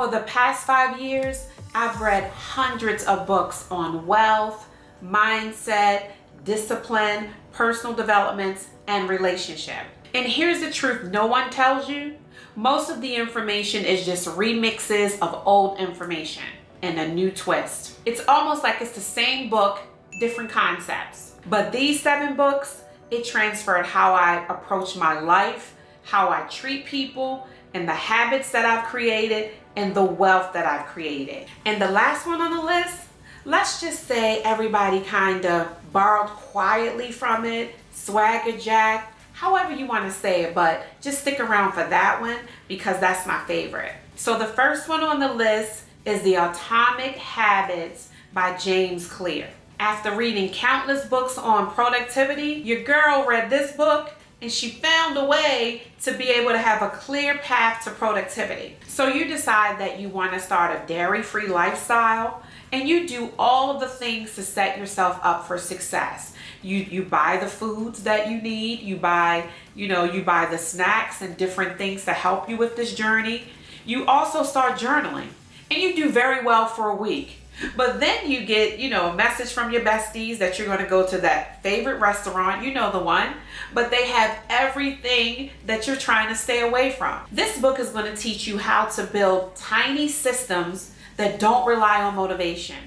Over the past 5 years, I've read hundreds of books on wealth, mindset, discipline, personal developments, and relationship. And here's the truth no one tells you. Most of the information is just remixes of old information and a new twist. It's almost like it's the same book, different concepts. But these 7 books, it transferred how I approach my life, how I treat people, and the habits that I've created, and the wealth that I've created. And the last one on the list, let's just say everybody kind of borrowed quietly from it, swagger jack, however you want to say it, but just stick around for that one because that's my favorite. So the first one on the list is The Atomic Habits by James Clear. After reading countless books on productivity, your girl read this book and she found a way to be able to have a clear path to productivity. So you decide that you want to start a dairy-free lifestyle, and you do all of the things to set yourself up for success. You buy the foods that you need, you buy the snacks and different things to help you with this journey. You also start journaling, and you do very well for a week. But then you get, a message from your besties that you're going to go to that favorite restaurant, you know the one, but they have everything that you're trying to stay away from. This book is going to teach you how to build tiny systems that don't rely on motivation,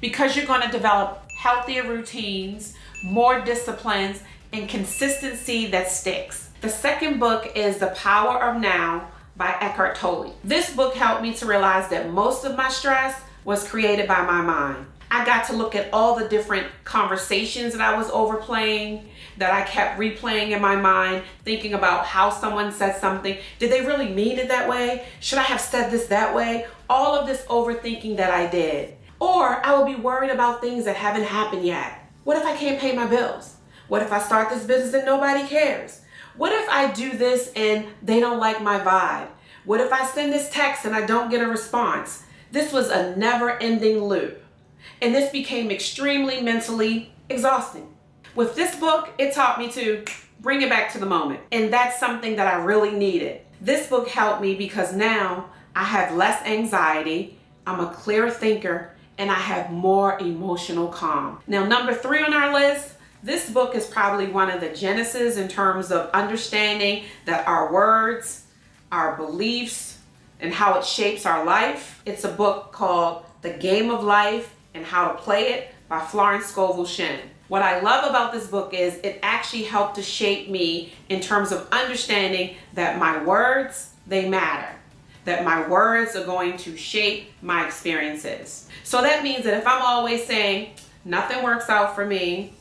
because you're going to develop healthier routines, more disciplines, and consistency that sticks. The second book is The Power of Now by Eckhart Tolle. This book helped me to realize that most of my stress was created by my mind. I got to look at all the different conversations that I was overplaying, that I kept replaying in my mind, thinking about how someone said something. Did they really mean it that way? Should I have said this that way? All of this overthinking that I did. Or I would be worried about things that haven't happened yet. What if I can't pay my bills? What if I start this business and nobody cares? What if I do this and they don't like my vibe? What if I send this text and I don't get a response? This was a never-ending loop, and this became extremely mentally exhausting. With this book, it taught me to bring it back to the moment, and that's something that I really needed. This book helped me because now I have less anxiety, I'm a clearer thinker, and I have more emotional calm. Now, number 3 on our list, this book is probably one of the genesis in terms of understanding that our words, our beliefs, and how it shapes our life. It's a book called The Game of Life and How to Play It by Florence Scovel Shinn. What I love about this book is it actually helped to shape me in terms of understanding that my words, they matter. That my words are going to shape my experiences. So that means that if I'm always saying, nothing works out for me,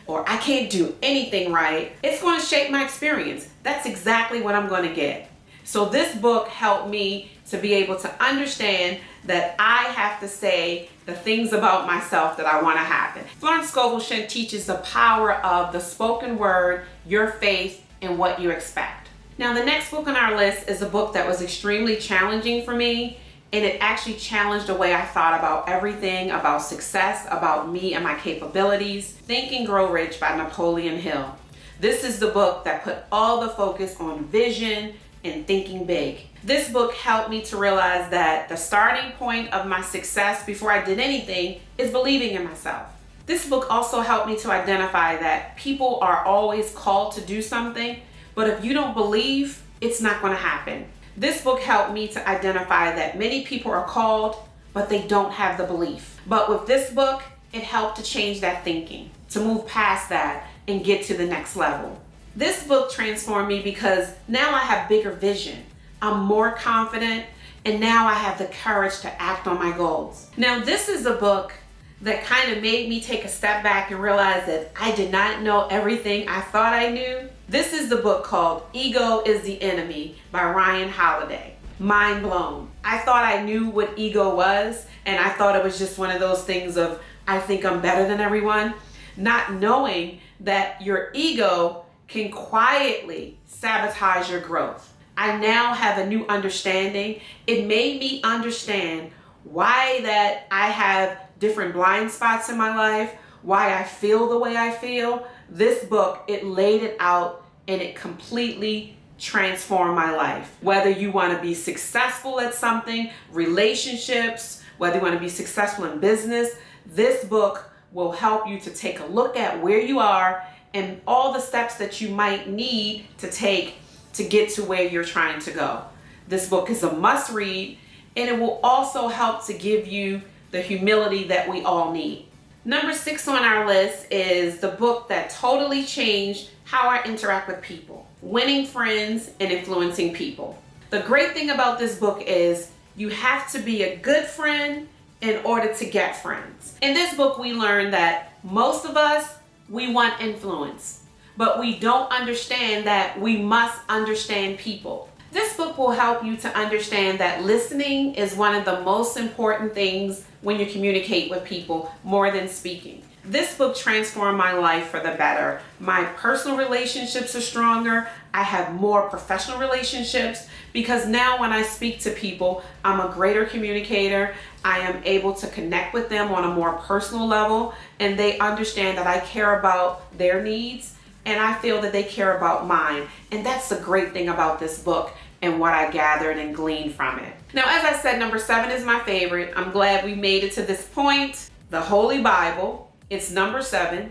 or I can't do anything right, it's going to shape my experience. That's exactly what I'm going to get. So this book helped me to be able to understand that I have to say the things about myself that I want to happen. Florence Scovel Shinn teaches the power of the spoken word, your faith, and what you expect. Now, the next book on our list is a book that was extremely challenging for me, and it actually challenged the way I thought about everything, about success, about me and my capabilities. Think and Grow Rich by Napoleon Hill. This is the book that put all the focus on vision and thinking big. This book helped me to realize that the starting point of my success before I did anything is believing in myself. This book also helped me to identify that people are always called to do something, but if you don't believe, it's not going to happen. This book helped me to identify that many people are called, but they don't have the belief. But with this book, it helped to change that thinking, to move past that and get to the next level. This book transformed me because now I have bigger vision. I'm more confident, and now I have the courage to act on my goals. Now, this is a book that kind of made me take a step back and realize that I did not know everything I thought I knew. This is the book called Ego is the Enemy by Ryan Holiday. Mind blown. I thought I knew what ego was, and I thought it was just one of those things of, I think I'm better than everyone, not knowing that your ego can quietly sabotage your growth. I now have a new understanding. It made me understand why that I have different blind spots in my life, why I feel the way I feel. This book, it laid it out and it completely transformed my life. Whether you want to be successful at something, relationships, whether you want to be successful in business, this book will help you to take a look at where you are and all the steps that you might need to take to get to where you're trying to go. This book is a must read, and it will also help to give you the humility that we all need. Number 6 on our list is the book that totally changed how I interact with people, Winning Friends and Influencing People. The great thing about this book is you have to be a good friend in order to get friends. In this book, we learn that most of us, we want influence, but we don't understand that we must understand people. This book will help you to understand that listening is one of the most important things when you communicate with people, more than speaking. This book transformed my life for the better. My personal relationships are stronger. I have more professional relationships because now when I speak to people, I'm a greater communicator. I am able to connect with them on a more personal level, and they understand that I care about their needs and I feel that they care about mine. And that's the great thing about this book and what I gathered and gleaned from it. Now, as I said, number 7 is my favorite. I'm glad we made it to this point. The Holy Bible. It's number 7.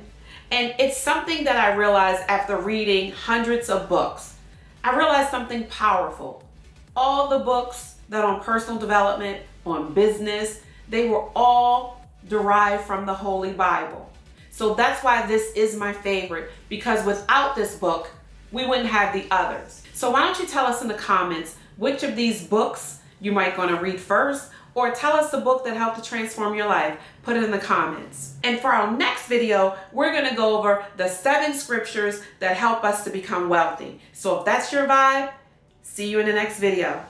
And it's something that I realized after reading hundreds of books. I realized something powerful. All the books that on personal development, on business, they were all derived from the Holy Bible. So that's why this is my favorite, because without this book, we wouldn't have the others. So why don't you tell us in the comments which of these books you might want to read first, or tell us the book that helped to transform your life. Put it in the comments. And for our next video, we're going to go over the 7 scriptures that help us to become wealthy. So if that's your vibe, see you in the next video.